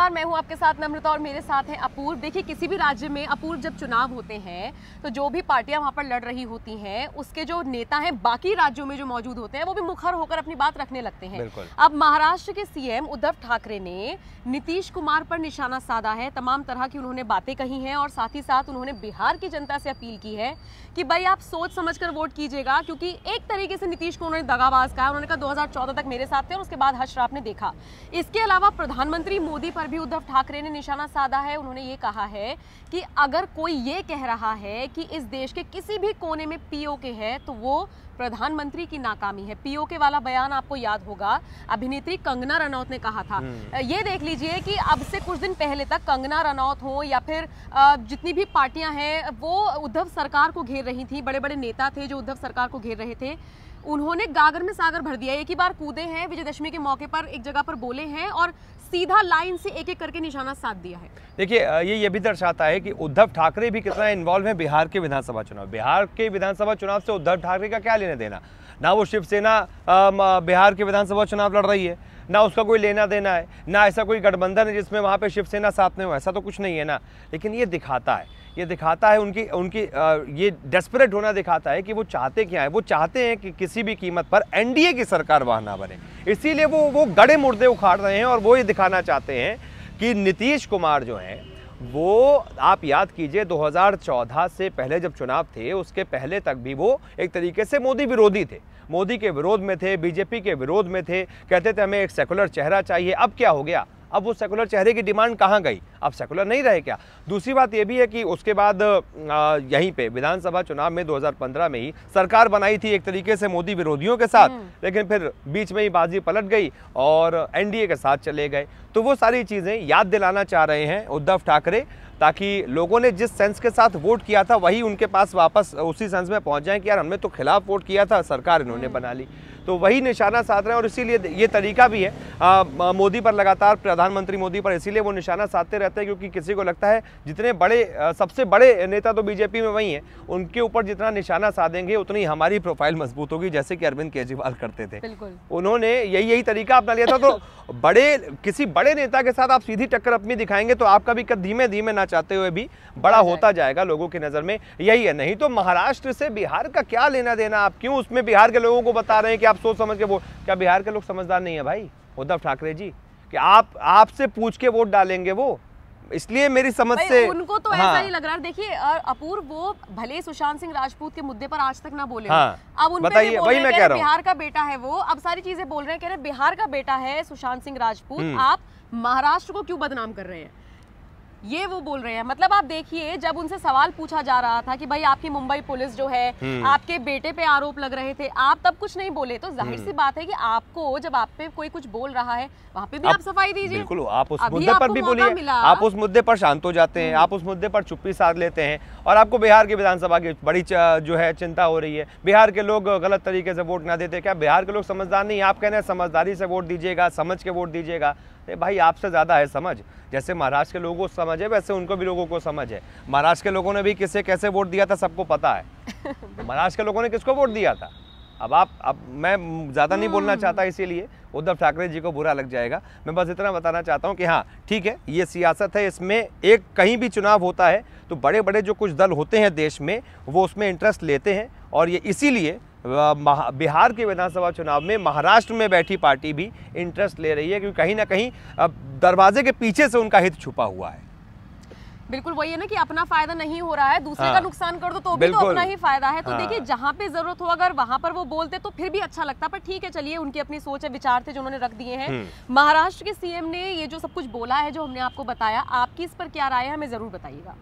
नमस्कार, मैं हूं आपके साथ नम्रता और मेरे साथ हैं अपूर्व। देखिए, किसी भी राज्य में अपूर्व जब चुनाव होते हैं तो जो भी पार्टियां वहां पर लड़ रही होती हैं उसके जो नेता हैं बाकी राज्यों में जो मौजूद होते हैं वो भी मुखर होकर अपनी बात रखने लगते हैं। अब महाराष्ट्र के सीएम उद्धव ठाकरे ने नीतीश कुमार पर निशाना साधा है, तमाम तरह की उन्होंने बातें कही हैं और साथ ही साथ उन्होंने बिहार की जनता से अपील की है कि भाई आप सोच समझकर वोट कीजिएगा, क्योंकि एक तरीके से नीतीश को उन्होंने दगाबाज कहा। उन्होंने कहा 2014 तक मेरे साथ थे और उसके बाद हर्ष राव ने देखा। इसके अलावा प्रधानमंत्री मोदी पर भी उद्धव ठाकरे ने निशाना साधा है। उन्होंने ये कहा है कि अगर कोई ये कह रहा है कि इस देश के किसी भी कोने में पीओके है तो वो प्रधानमंत्री की नाकामी है। पीओके वाला बयान आपको याद होगा, अभिनेत्री कंगना रनौत ने कहा था। ये देख लीजिए कि अब से कुछ दिन पहले तक कंगना रनौत हो या फिर जितनी भी पार्टियां हैं वो उद्धव सरकार को घेर रही थी, बड़े बड़े नेता थे जो उद्धव सरकार को घेर रहे थे। उन्होंने गागर में सागर भर दिया। एक ही बार कूदे हैं, विजयदशमी के मौके पर एक जगह पर बोले हैं और सीधा लाइन से एक एक करके निशाना साध दिया है। देखिए, ये भी दर्शाता है कि उद्धव ठाकरे भी कितना इन्वॉल्व है बिहार के विधानसभा चुनाव। बिहार के विधानसभा चुनाव से उद्धव ठाकरे का क्या लेना देना? ना वो शिवसेना बिहार के विधानसभा चुनाव लड़ रही है, ना उसका कोई लेना देना है, ना ऐसा कोई गठबंधन है जिसमें वहाँ पे शिवसेना साथ में हो, ऐसा तो कुछ नहीं है ना। लेकिन ये दिखाता है उनकी ये डेस्परेट होना दिखाता है कि वो चाहते क्या है। वो चाहते हैं कि किसी भी कीमत पर एनडीए की सरकार वहाँ ना बने, इसीलिए वो गड़े मुर्दे उखाड़ रहे हैं और वो ये दिखाना चाहते हैं कि नीतीश कुमार जो हैं वो, आप याद कीजिए 2014 से पहले जब चुनाव थे उसके पहले तक भी वो एक तरीके से मोदी विरोधी थे, मोदी के विरोध में थे, बीजेपी के विरोध में थे, कहते थे हमें एक सेकुलर चेहरा चाहिए। अब क्या हो गया? अब वो सेकुलर चेहरे की डिमांड कहाँ गई? अब सेकुलर नहीं रहे क्या? दूसरी बात ये भी है कि उसके बाद यहीं पे विधानसभा चुनाव में 2015 में ही सरकार बनाई थी एक तरीके से मोदी विरोधियों के साथ, लेकिन फिर बीच में ही बाजी पलट गई और एनडीए के साथ चले गए। तो वो सारी चीज़ें याद दिलाना चाह रहे हैं उद्धव ठाकरे, ताकि लोगों ने जिस सेंस के साथ वोट किया था वही उनके पास वापस उसी सेंस में पहुंच जाए कि यार हमने तो खिलाफ वोट किया था, सरकार इन्होंने बना ली। तो वही निशाना साध रहे हैं और इसीलिए ये तरीका भी है मोदी पर, लगातार प्रधानमंत्री मोदी पर इसीलिए वो निशाना साधते रहते हैं क्योंकि किसी को लगता है जितने बड़े सबसे बड़े नेता तो बीजेपी में वही हैं, उनके ऊपर जितना निशाना साधेंगे उतनी हमारी प्रोफाइल मजबूत होगी, जैसे कि अरविंद केजरीवाल करते थे। उन्होंने यही तरीका अपना लिया था। तो किसी बड़े नेता के साथ आप सीधी टक्कर अपनी दिखाएंगे तो आपका भी कद धीमे धीमे ना चाहते हुए भी बड़ा होता जाएगा लोगों की नजर में। यही है, नहीं तो महाराष्ट्र से बिहार का क्या लेना देना? आप क्यों उसमें बिहार के लोगों को बता रहे हैं कि आप सोच समझ के वोट? क्या बिहार के लोग समझदार नहीं है भाई उद्धव ठाकरे जी कि आपसे पूछ के वोट डालेंगे वो? इसलिए मेरी समझ से उनको तो ऐसा ही लग रहा है। देखिए अपूर्व, वो भले सुशांत सिंह राजपूत के मुद्दे पर आज तक ना बोले, अब उन पे वही मैं कह रहा हूं, बिहार का बेटा है वो, अब सारी चीजें बोल रहे हैं, कह रहे बिहार का बेटा है सुशांत सिंह राजपूत, आप महाराष्ट्र को क्यों बदनाम कर रहे हैं, ये वो बोल रहे हैं। मतलब आप देखिए, जब उनसे सवाल पूछा जा रहा था कि भाई आपकी मुंबई पुलिस जो है आपके बेटे पे आरोप लग रहे थे, आप तब कुछ नहीं बोले, तो जाहिर सी बात है कि आपको जब आप पे कोई कुछ बोल रहा है वहाँ पे भी आप सफाई दीजिए। बिल्कुल, आप उस मुद्दे पर भी बोलिए, आप उस मुद्दे पर शांत हो जाते हैं, आप उस मुद्दे पर चुप्पी साध लेते हैं। और आपको बिहार की विधानसभा की बड़ी जो है चिंता हो रही है, बिहार के लोग गलत तरीके से वोट ना देते। क्या बिहार के लोग समझदार नहीं? आप कह रहे हैं समझदारी से वोट दीजिएगा, समझ के वोट दीजिएगा। भाई आपसे ज्यादा है समझ। जैसे महाराष्ट्र के लोगों को समझ है वैसे उनको भी लोगों को समझ है। महाराष्ट्र के लोगों ने भी किसे कैसे वोट दिया था सबको पता है। महाराष्ट्र के लोगों ने किसको वोट दिया था? अब मैं ज़्यादा नहीं बोलना चाहता, इसीलिए उद्धव ठाकरे जी को बुरा लग जाएगा। मैं बस इतना बताना चाहता हूँ कि हाँ ठीक है, ये सियासत है, इसमें एक कहीं भी चुनाव होता है तो बड़े बड़े जो कुछ दल होते हैं देश में वो उसमें इंटरेस्ट लेते हैं और ये इसीलिए बिहार के विधानसभा चुनाव में महाराष्ट्र में बैठी पार्टी भी इंटरेस्ट ले रही है, क्योंकि कहीं ना कहीं दरवाजे के पीछे से उनका हित छुपा हुआ है। बिल्कुल वही है ना कि अपना फायदा नहीं हो रहा है, दूसरे का नुकसान कर दो तो भी तो अपना ही फायदा है। तो देखिए, जहाँ पे जरूरत हो अगर वहां पर वो बोलते तो फिर भी अच्छा लगता, पर ठीक है, चलिए, उनकी अपनी सोच है, विचार थे जो उन्होंने रख दिए हैं। महाराष्ट्र के सीएम ने ये जो सब कुछ बोला है, जो हमने आपको बताया, आपकी इस पर क्या राय है हमें जरूर बताइएगा।